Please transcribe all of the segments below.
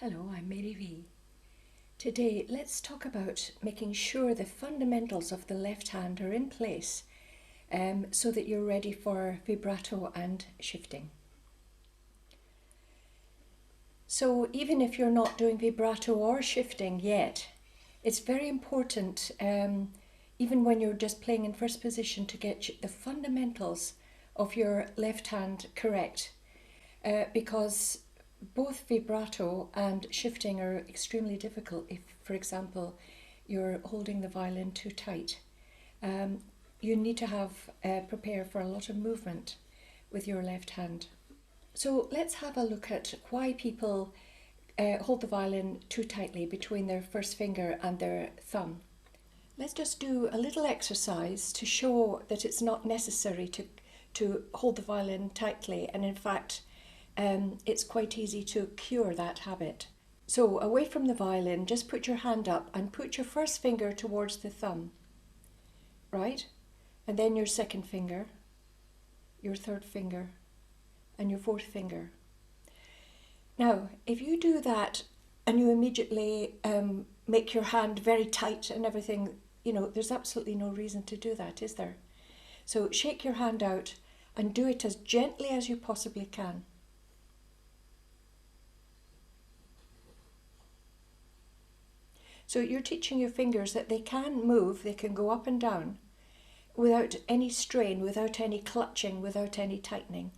Hello, I'm Mary V. Today, let's talk about making sure the fundamentals of the left hand are in place so that you're ready for vibrato and shifting. So even if you're not doing vibrato or shifting yet, it's very important, even when you're just playing in first position, to get the fundamentals of your left hand correct, because both vibrato and shifting are extremely difficult if, for example, you're holding the violin too tight. You need to have prepare for a lot of movement with your left hand. So let's have a look at why people hold the violin too tightly between their first finger and their thumb. Let's just do a little exercise to show that it's not necessary to hold the violin tightly, and in fact it's quite easy to cure that habit. So away from the violin, just put your hand up and put your first finger towards the thumb, right? And then your second finger, your third finger, and your fourth finger. Now, if you do that and you immediately make your hand very tight and everything, there's absolutely no reason to do that, is there? So shake your hand out and do it as gently as you possibly can. So you're teaching your fingers that they can move, they can go up and down without any strain, without any clutching, without any tightening.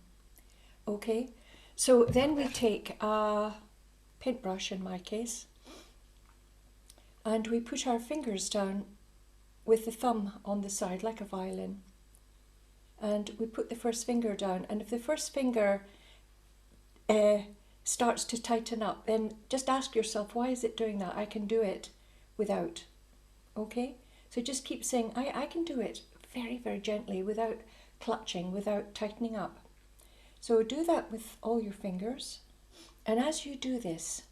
Okay? So then we take a paintbrush, in my case, and we put our fingers down with the thumb on the side like a violin. And we put the first finger down, and if the first finger starts to tighten up, then just ask yourself, why is it doing that? I can do it without. Okay? So just keep saying, I can do it very, very gently, without clutching, without tightening up. So do that with all your fingers. And as you do this,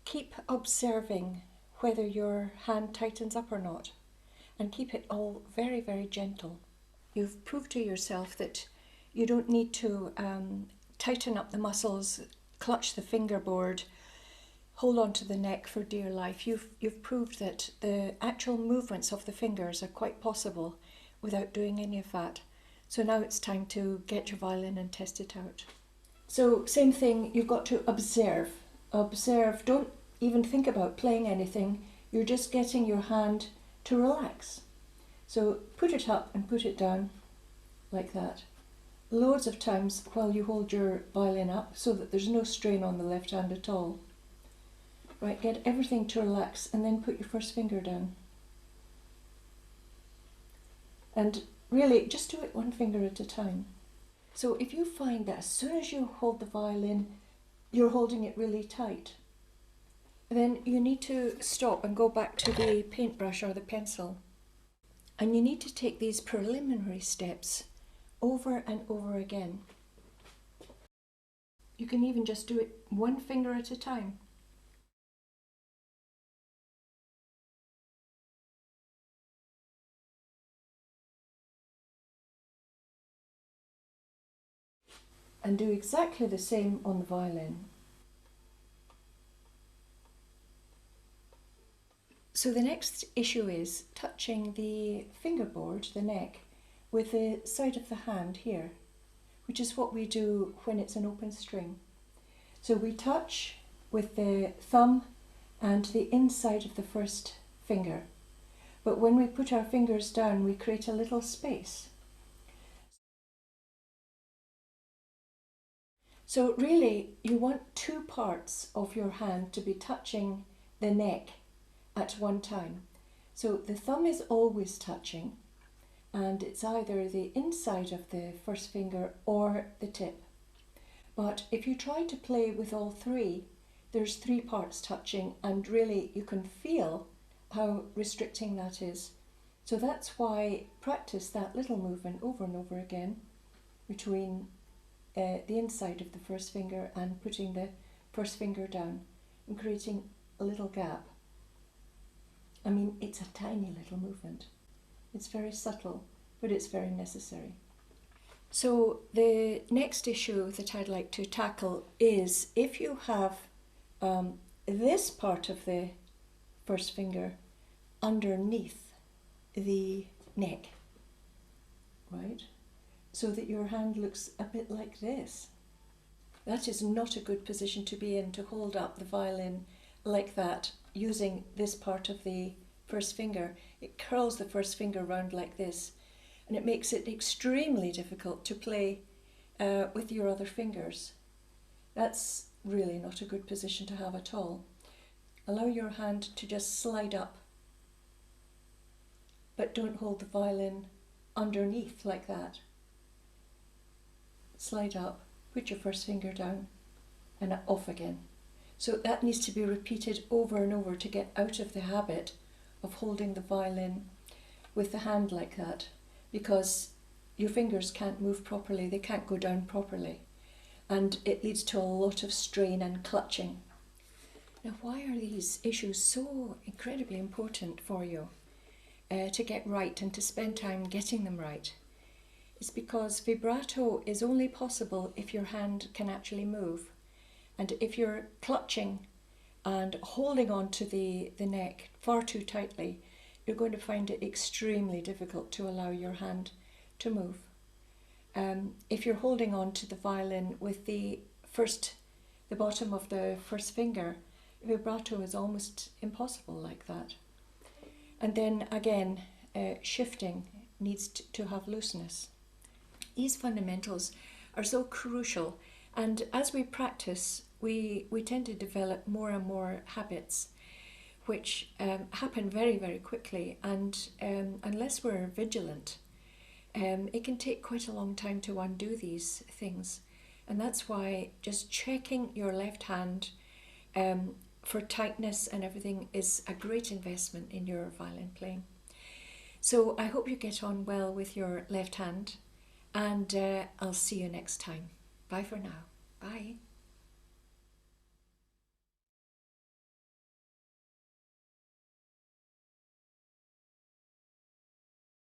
keep observing whether your hand tightens up or not, and keep it all very, very gentle. You've proved to yourself that you don't need to tighten up the muscles, clutch the fingerboard, hold on to the neck for dear life. You've proved that the actual movements of the fingers are quite possible without doing any of that. So now it's time to get your violin and test it out. So same thing, you've got to observe. Observe, don't even think about playing anything. You're just getting your hand to relax. So put it up and put it down like that. Loads of times while you hold your violin up so that there's no strain on the left hand at all. Right, get everything to relax and then put your first finger down. And really, just do it one finger at a time. So if you find that as soon as you hold the violin, you're holding it really tight, then you need to stop and go back to the paintbrush or the pencil. And you need to take these preliminary steps over and over again. You can even just do it one finger at a time. And do exactly the same on the violin. So the next issue is touching the fingerboard, the neck, with the side of the hand here, which is what we do when it's an open string. So we touch with the thumb and the inside of the first finger, but when we put our fingers down, we create a little space. So really, you want two parts of your hand to be touching the neck at one time. So the thumb is always touching, and it's either the inside of the first finger or the tip. But if you try to play with all three, there's three parts touching, and really you can feel how restricting that is. So that's why practice that little movement over and over again between the inside of the first finger and putting the first finger down and creating a little gap. I mean, it's a tiny little movement. It's very subtle, but it's very necessary. So the next issue that I'd like to tackle is if you have this part of the first finger underneath the neck, right? So that your hand looks a bit like this. That is not a good position to be in, to hold up the violin like that, using this part of the first finger. It curls the first finger round like this, and it makes it extremely difficult to play with your other fingers. That's really not a good position to have at all. Allow your hand to just slide up, but don't hold the violin underneath like that. Slide up, put your first finger down, and off again. So that needs to be repeated over and over to get out of the habit of holding the violin with the hand like that, because your fingers can't move properly, they can't go down properly, and it leads to a lot of strain and clutching. Now, why are these issues so incredibly important for you to get right and to spend time getting them right? It's because vibrato is only possible if your hand can actually move. And if you're clutching and holding on to the neck far too tightly, you're going to find it extremely difficult to allow your hand to move. If you're holding on to the violin with the bottom of the first finger, vibrato is almost impossible like that. And then again, shifting needs to have looseness. These fundamentals are so crucial, and as we practice, we tend to develop more and more habits which happen very, very quickly, and unless we're vigilant, it can take quite a long time to undo these things. And that's why just checking your left hand for tightness and everything is a great investment in your violin playing. So I hope you get on well with your left hand, and I'll see you next time. Bye for now. Bye.